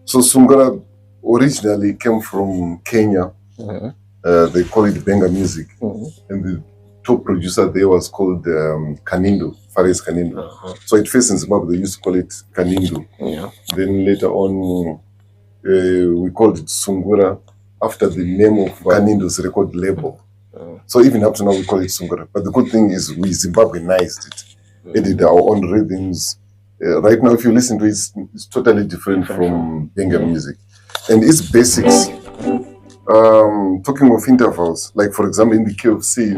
So Sungura originally came from Kenya. They call it Benga music. And the top producer there was called Kanindo, Fares Kanindo. So at first in Zimbabwe, they used to call it Kanindo. Then later on, we called it Sungura after the name of Kanindo's record label. So even up to now, we call it Sungura. But the good thing is we Zimbabweanized it, added our own rhythms. Right now, if you listen to it, it's totally different from Benga music. And its basics, talking of intervals, like for example in the key of C,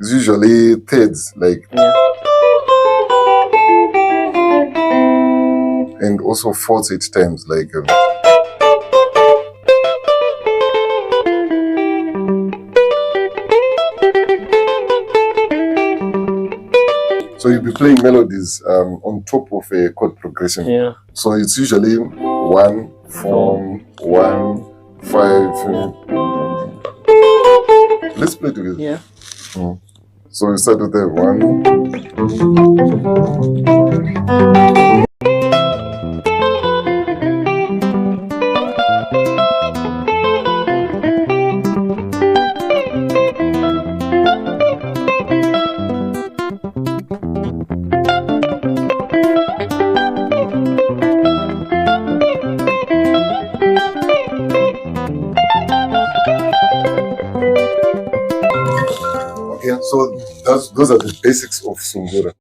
it's usually thirds, like, and also fourths 8 times, like. So you'll be playing melodies on top of a chord progression. So it's usually 1, 4, 1, 5. Let's play together. So we start with the 1. So those are the basics of Sungura.